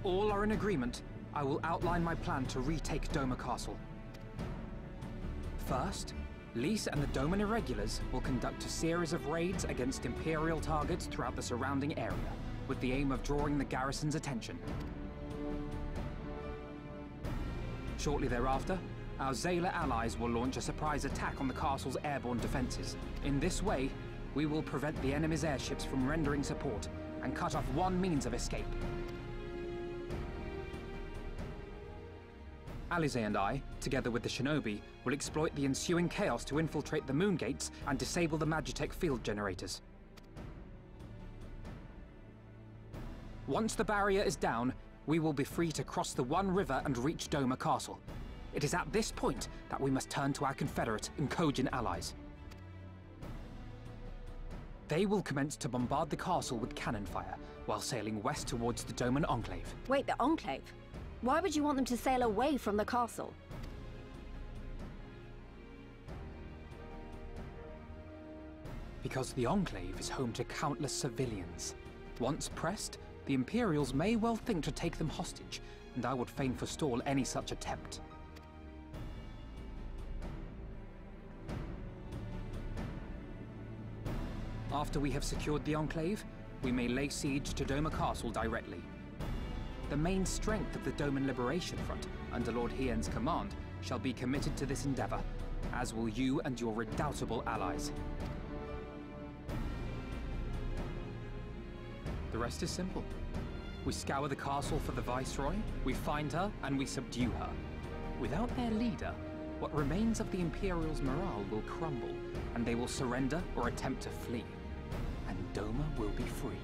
all are in agreement, I will outline my plan to retake Doma Castle. First, Lys and the Doman Irregulars will conduct a series of raids against Imperial targets throughout the surrounding area, with the aim of drawing the garrison's attention. Shortly thereafter, our Zayla allies will launch a surprise attack on the castle's airborne defenses. In this way, we will prevent the enemy's airships from rendering support and cut off one means of escape. Alisaie and I, together with the Shinobi, will exploit the ensuing chaos to infiltrate the moon gates and disable the Magitech field generators. Once the barrier is down, we will be free to cross the One River and reach Doma Castle. It is at this point that we must turn to our Confederate and Kojin allies. They will commence to bombard the castle with cannon fire, while sailing west towards the Doman Enclave. Wait, the Enclave? Why would you want them to sail away from the castle? Because the Enclave is home to countless civilians. Once pressed, the Imperials may well think to take them hostage, and I would fain forestall any such attempt. After we have secured the Enclave, we may lay siege to Doma Castle directly. The main strength of the Doman Liberation Front, under Lord Hien's command, shall be committed to this endeavor, as will you and your redoubtable allies. The rest is simple. We scour the castle for the Viceroy, we find her, and we subdue her. Without their leader, what remains of the Imperials' morale will crumble, and they will surrender or attempt to flee. And Doma will be free.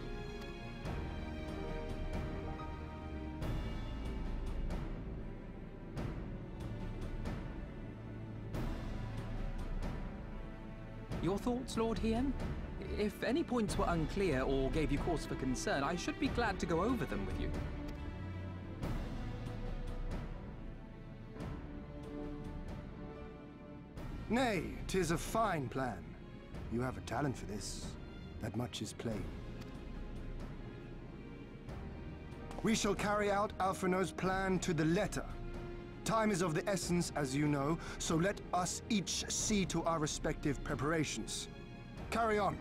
Your thoughts, Lord Hien? If any points were unclear or gave you cause for concern, I should be glad to go over them with you. Nay, 'tis a fine plan. You have a talent for this. That much is plain. We shall carry out Alphinaud's plan to the letter. Time is of the essence, as you know, so let us each see to our respective preparations. Carry on.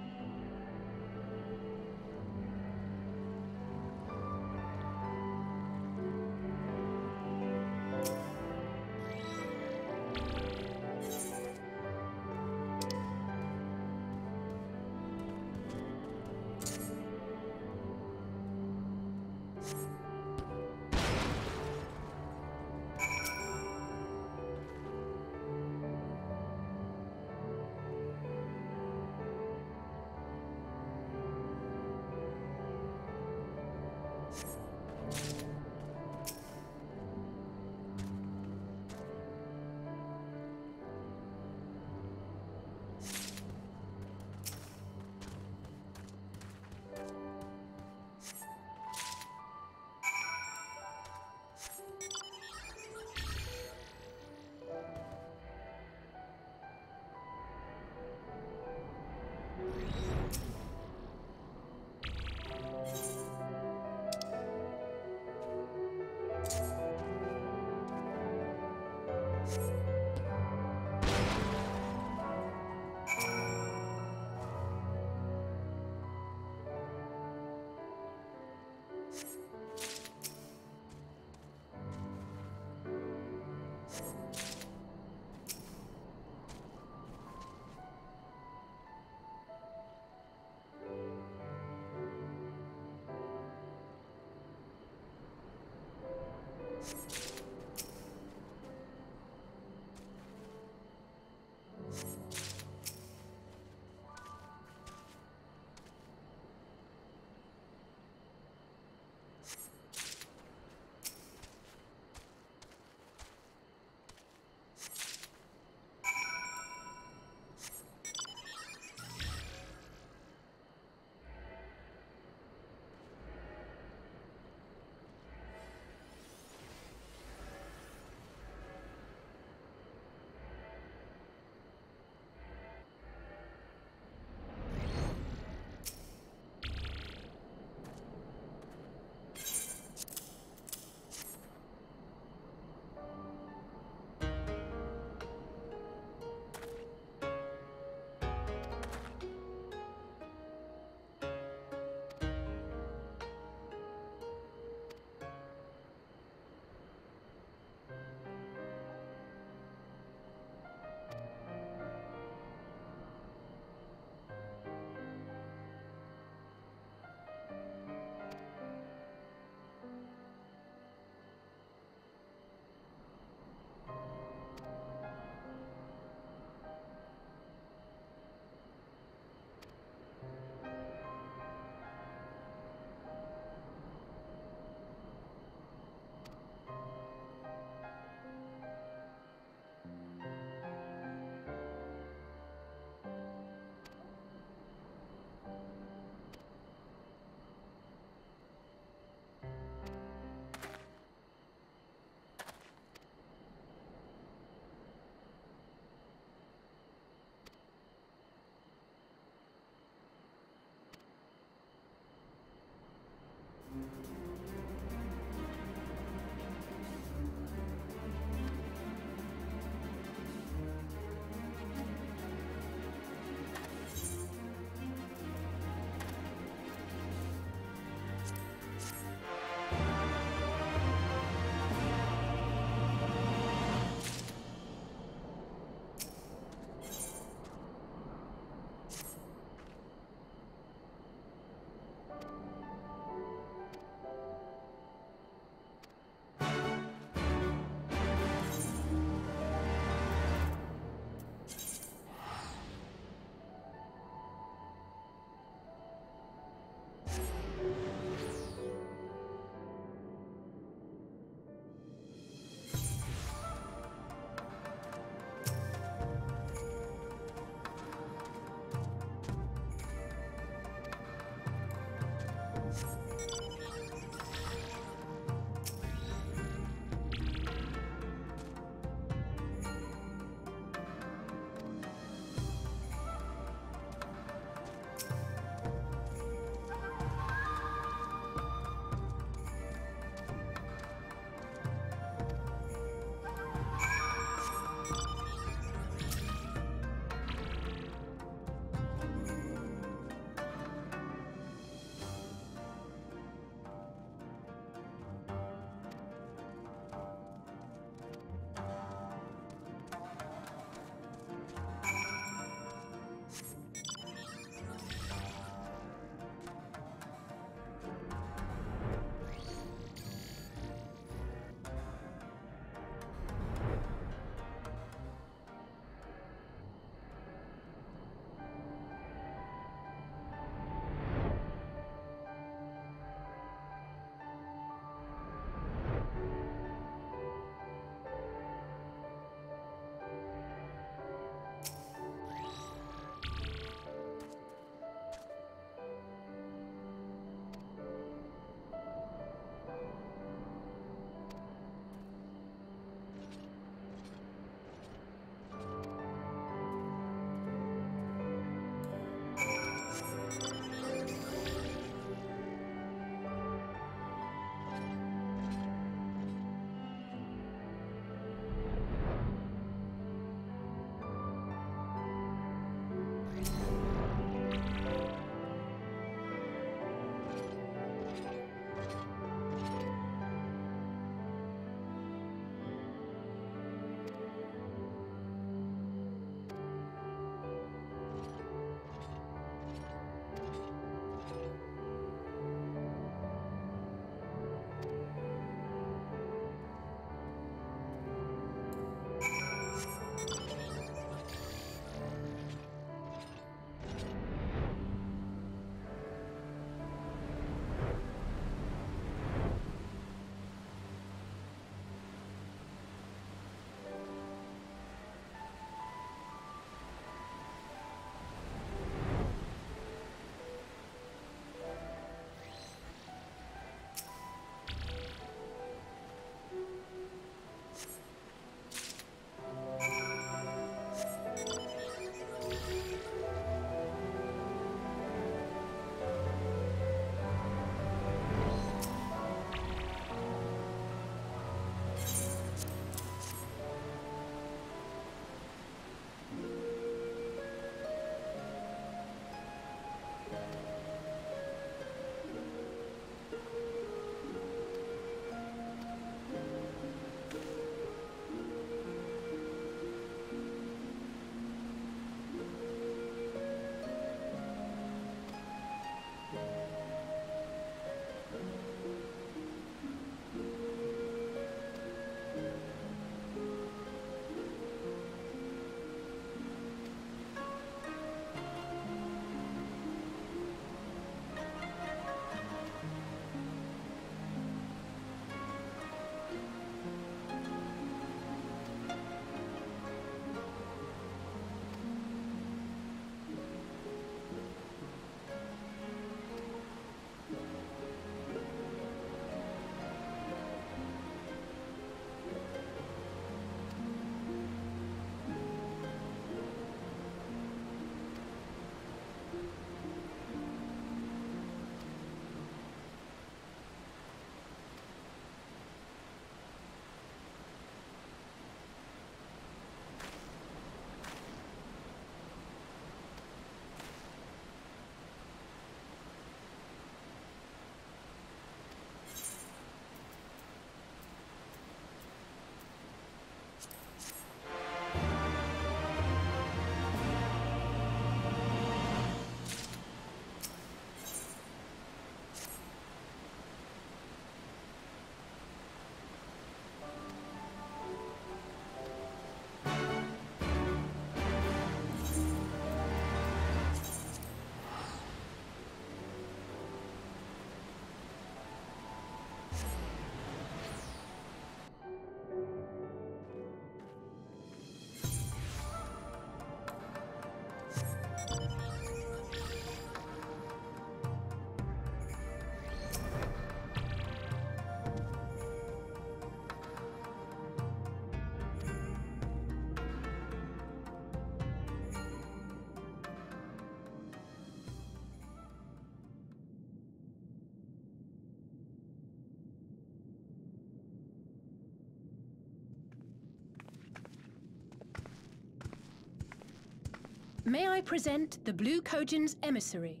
May I present the Blue Kojin's emissary?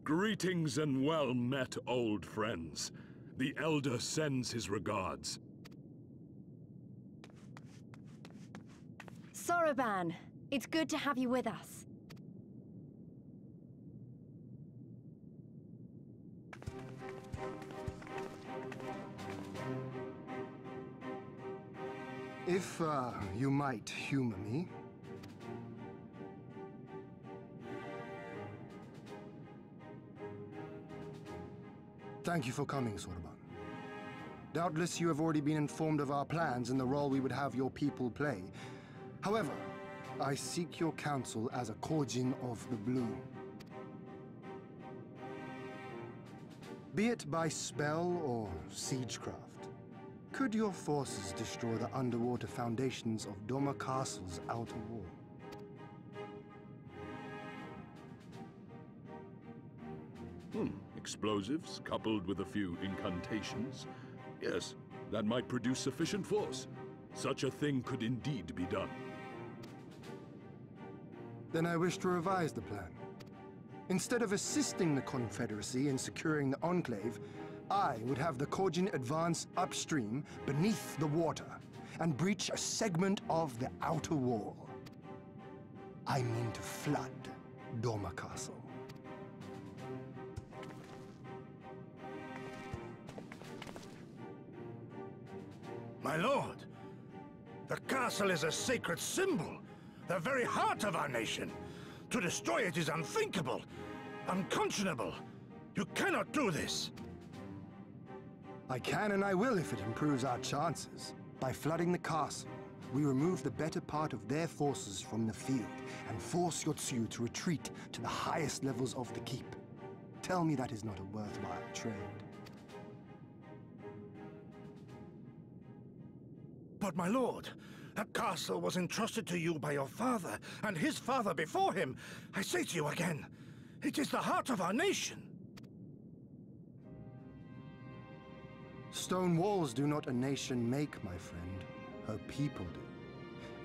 Greetings and well met, old friends. The Elder sends his regards. Soroban, it's good to have you with us. If, you might humor me. Thank you for coming, Soroban. Doubtless you have already been informed of our plans and the role we would have your people play. However, I seek your counsel as a Kojin of the Blue. Be it by spell or siegecraft, could your forces destroy the underwater foundations of Doma Castle's outer wall? Explosives coupled with a few incantations. Yes, that might produce sufficient force. Such a thing could indeed be done. Then I wish to revise the plan. Instead of assisting the Confederacy in securing the Enclave, I would have the Kojin advance upstream, beneath the water, and breach a segment of the outer wall. I mean to flood Doma Castle. My lord, the castle is a sacred symbol, the very heart of our nation. To destroy it is unthinkable, unconscionable. You cannot do this. I can and I will if it improves our chances. By flooding the castle, we remove the better part of their forces from the field and force Yotsuyu to retreat to the highest levels of the keep. Tell me that is not a worthwhile trade. But my lord, that castle was entrusted to you by your father, and his father before him. I say to you again, it is the heart of our nation. Stone walls do not a nation make, my friend. Her people do.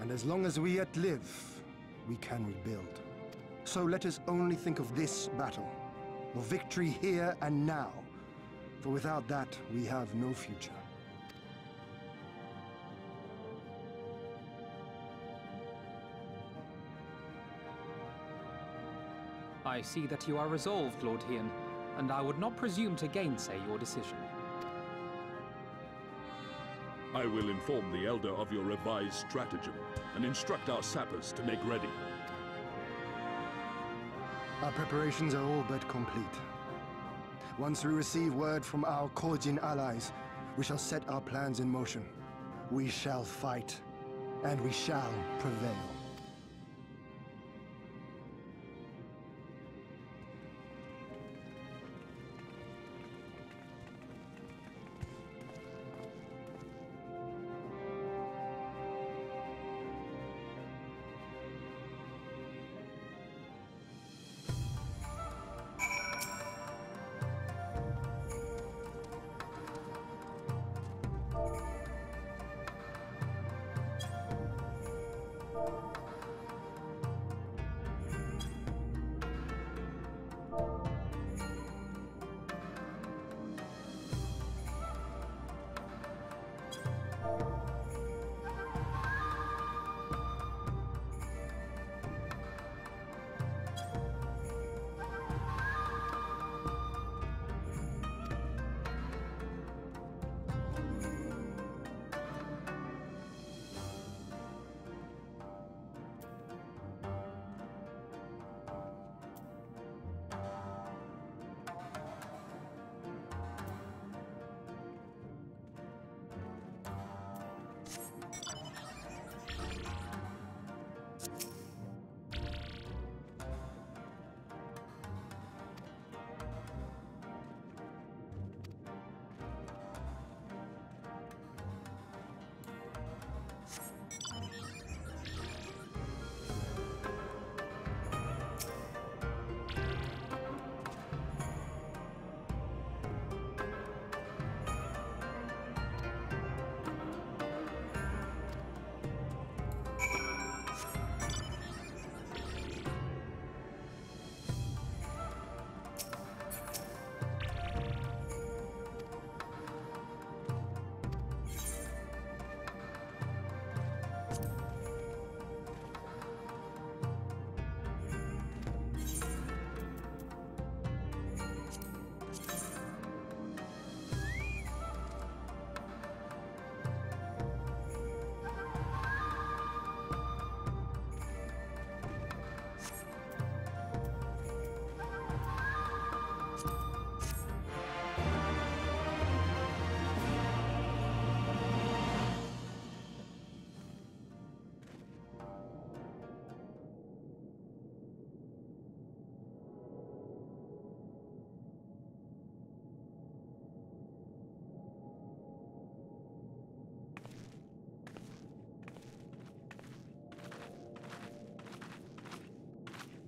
And as long as we yet live, we can rebuild. So let us only think of this battle, of victory here and now. For without that, we have no future. I see that you are resolved, Lord Hien, and I would not presume to gainsay your decision. I will inform the Elder of your revised stratagem and instruct our sappers to make ready. Our preparations are all but complete. Once we receive word from our Kojin allies, we shall set our plans in motion. We shall fight, and we shall prevail.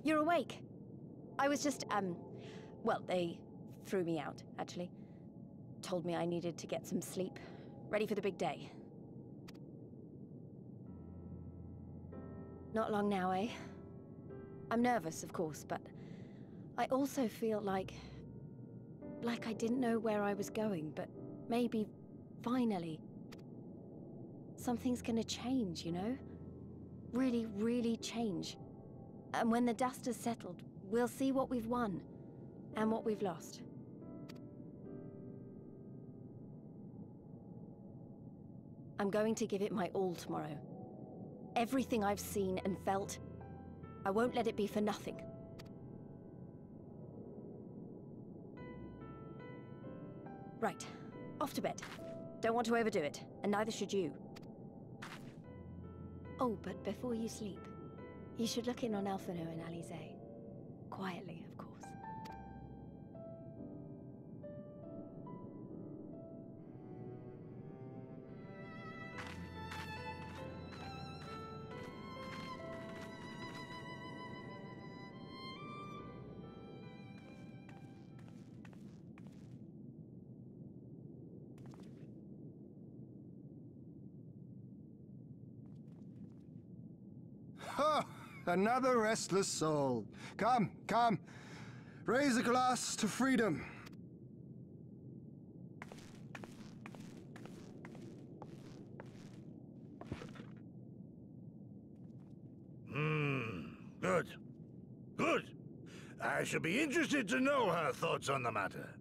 You're awake. I was just, well, they threw me out, actually. Told me I needed to get some sleep. Ready for the big day. Not long now, eh? I'm nervous, of course, but I also feel like I didn't know where I was going, but maybe, finally, something's gonna change, you know? Really, really change. And when the dust has settled, we'll see what we've won, and what we've lost. I'm going to give it my all tomorrow. Everything I've seen and felt, I won't let it be for nothing. Right, off to bed. Don't want to overdo it, and neither should you. Oh, but before you sleep, you should look in on Alphinaud and Alisaie. Quietly, of course. Ha! Another restless soul. Come, come. Raise a glass to freedom. Good. Good. I shall be interested to know her thoughts on the matter.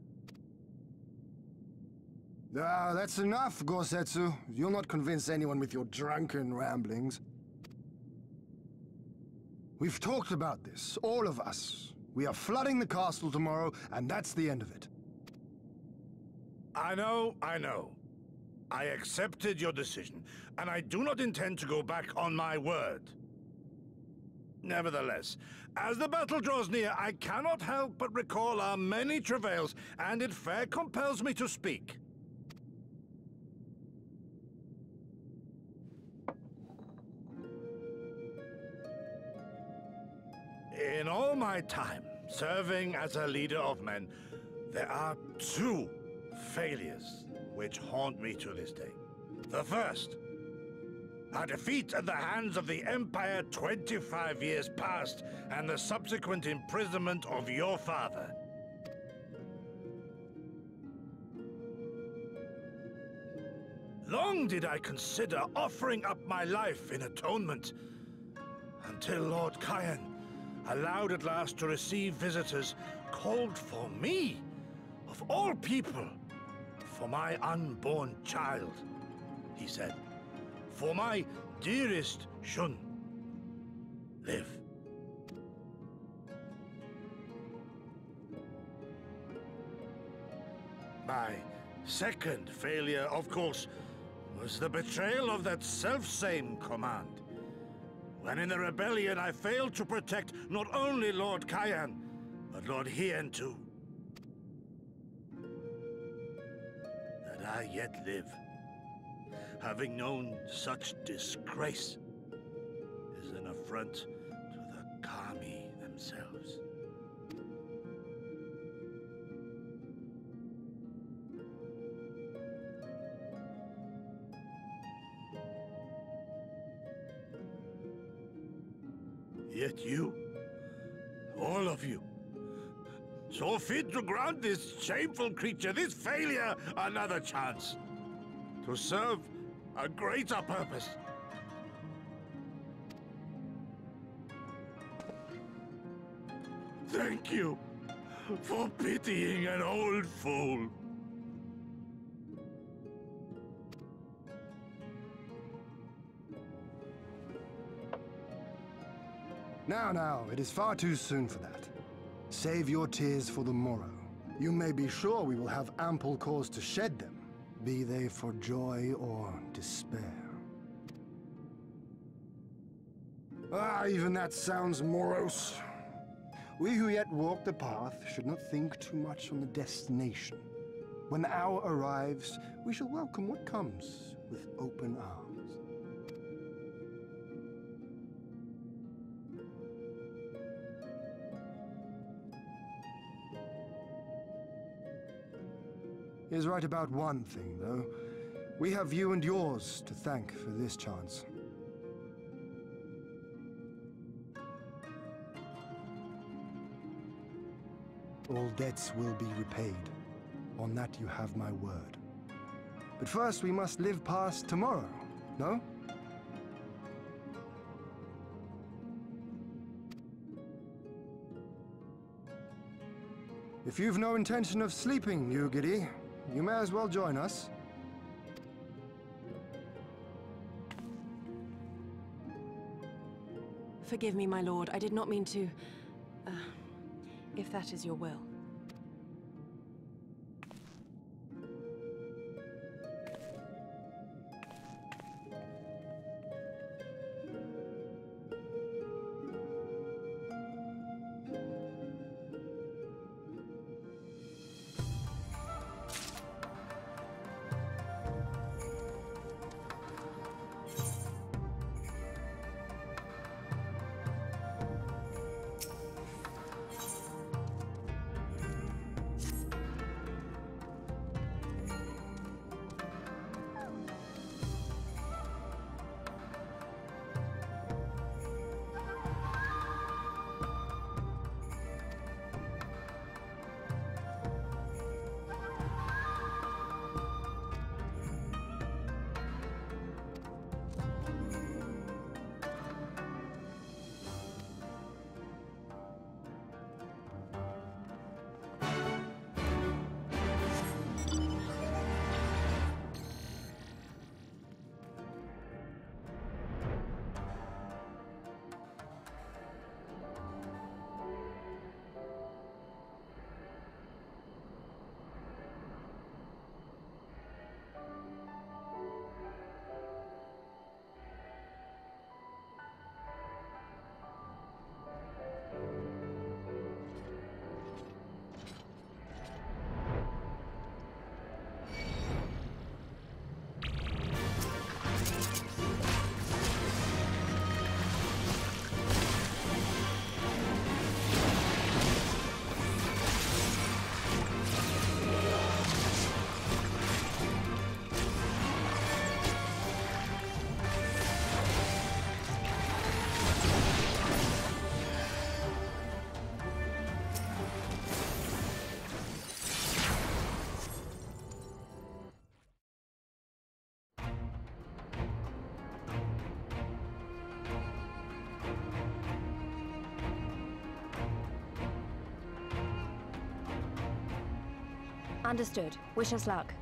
Ah, that's enough, Gosetsu. You'll not convince anyone with your drunken ramblings. We've talked about this, all of us. We are flooding the castle tomorrow, and that's the end of it. I know. I accepted your decision, and I do not intend to go back on my word. Nevertheless, as the battle draws near, I cannot help but recall our many travails, and it fair compels me to speak. In all my time serving as a leader of men, there are two failures which haunt me to this day. The first, a defeat at the hands of the Empire 25 years past, and the subsequent imprisonment of your father. Long did I consider offering up my life in atonement, until Lord Kayan allowed at last to receive visitors, called for me, of all people, for my unborn child, he said. For my dearest Shun, live. My second failure, of course, was the betrayal of that selfsame command. When in the rebellion I failed to protect not only Lord Kayan, but Lord Hien too. That I yet live, having known such disgrace, is an affront to the Kami themselves. Yet you, all of you, saw fit to grant this shameful creature, this failure, another chance to serve a greater purpose. Thank you for pitying an old fool. Now, it is far too soon for that. Save your tears for the morrow. You may be sure we will have ample cause to shed them, be they for joy or despair. Ah, even that sounds morose. We who yet walk the path should not think too much on the destination. When the hour arrives, we shall welcome what comes with open arms. He is right about one thing, though. We have you and yours to thank for this chance. All debts will be repaid. On that you have my word. But first we must live past tomorrow, no? If you've no intention of sleeping, Yugiri, you may as well join us. Forgive me, my lord. I did not mean to... if that is your will. Understood. Wish us luck.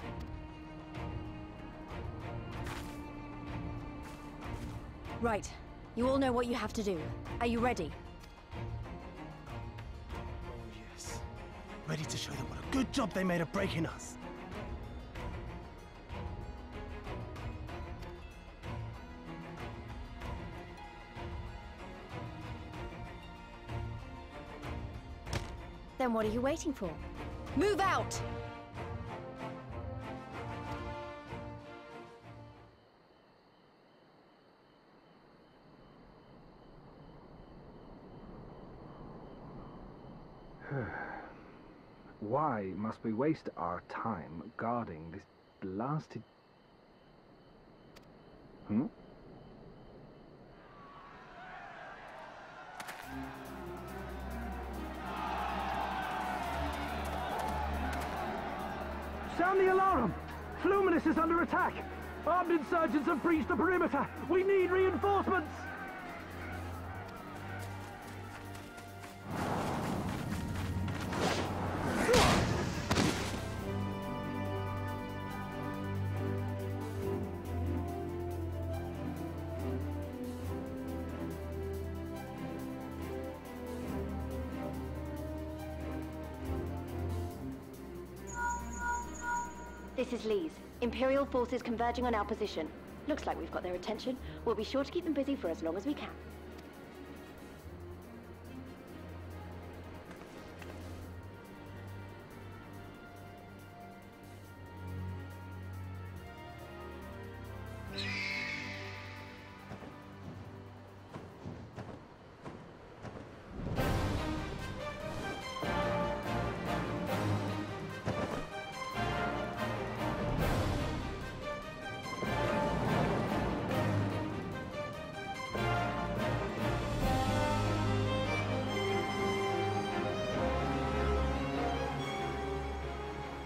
Right. You all know what you have to do. Are you ready? Oh, yes. Ready to show them what a good job they made of breaking us. Then what are you waiting for? Move out! Why must we waste our time guarding this blasted... Sound the alarm! Fluminus is under attack! Armed insurgents have breached the perimeter! We need reinforcements! This is Lee's. Imperial forces converging on our position. Looks like we've got their attention. We'll be sure to keep them busy for as long as we can.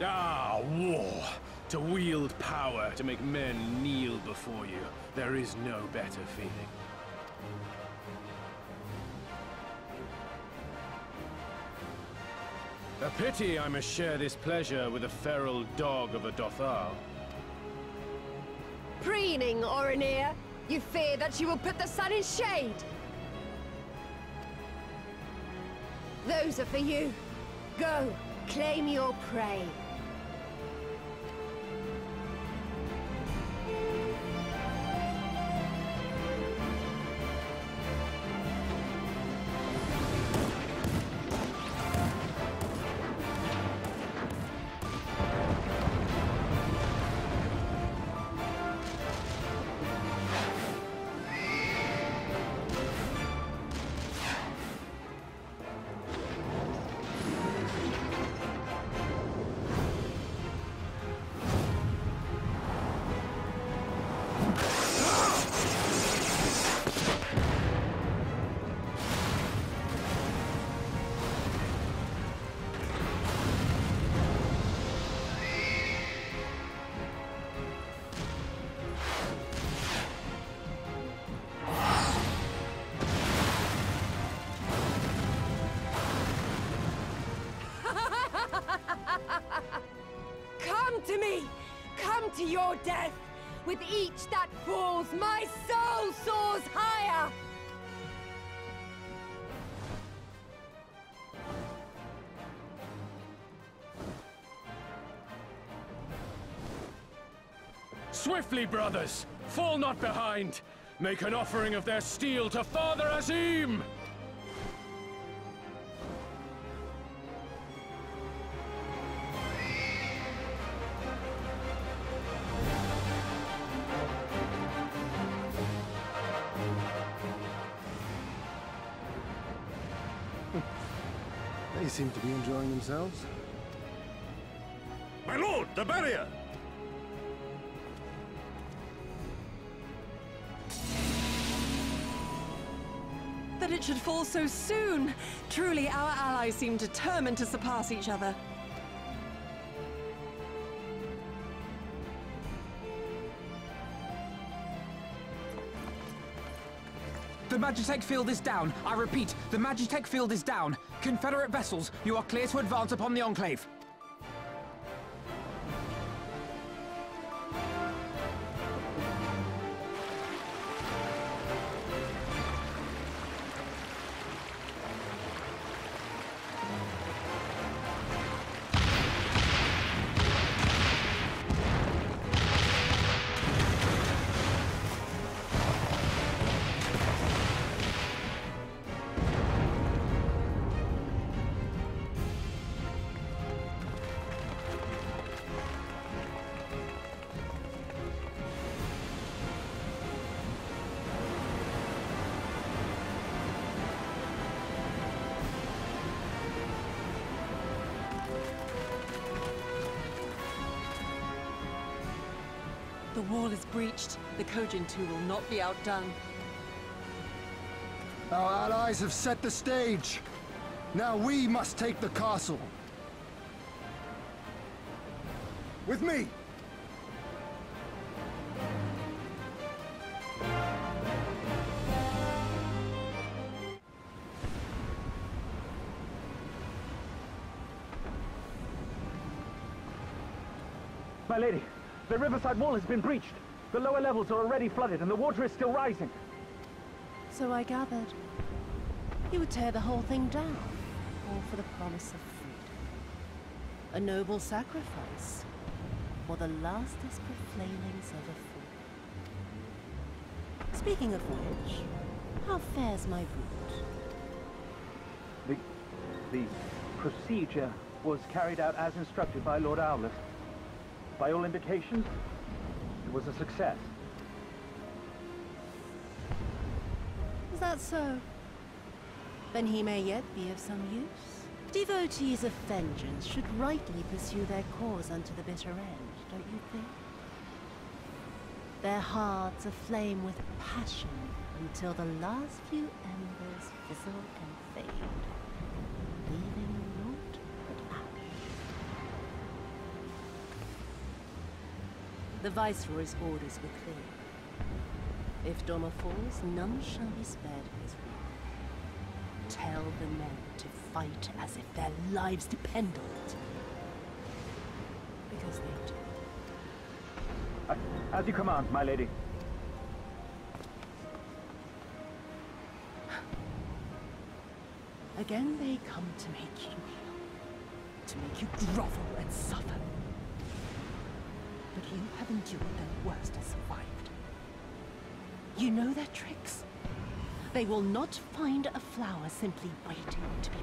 Ah, war! To wield power, to make men kneel before you. There is no better feeling. A pity I must share this pleasure with a feral dog of a Dothar. Preening, Oronir! You fear that she will put the sun in shade! Those are for you. Go, claim your prey. Come to me! Come to your death! With each that falls, my soul soars higher! Swiftly, brothers! Fall not behind! Make an offering of their steel to Father Azim! They seem to be enjoying themselves. My lord, the barrier! That it should fall so soon! Truly, our allies seem determined to surpass each other. The Magitech field is down. I repeat, the Magitech field is down. Confederate vessels, you are clear to advance upon the Enclave. The wall is breached. The Kojin too will not be outdone. Our allies have set the stage. Now we must take the castle. With me! My lady, the riverside wall has been breached. The lower levels are already flooded and the water is still rising. So I gathered. You would tear the whole thing down, all for the promise of freedom. A noble sacrifice for the lastest profanings of a fool. Speaking of which, how fares my route? The procedure was carried out as instructed by Lord Owlet. By all indications, it was a success. Is that so? Then he may yet be of some use. Devotees of vengeance should rightly pursue their cause unto the bitter end, don't you think? Their hearts aflame with passion until the last few embers fizzle and fade, leaving naught but ash. The Viceroy's orders were clear. If Doma falls, none shall be spared of his wrath. Tell the men to fight as if their lives depend on it. Because they do. As you command, my lady. Again they come to make you kneel, to make you grovel and suffer. But you have endured their worst and survived. You know their tricks. They will not find a flower simply waiting to be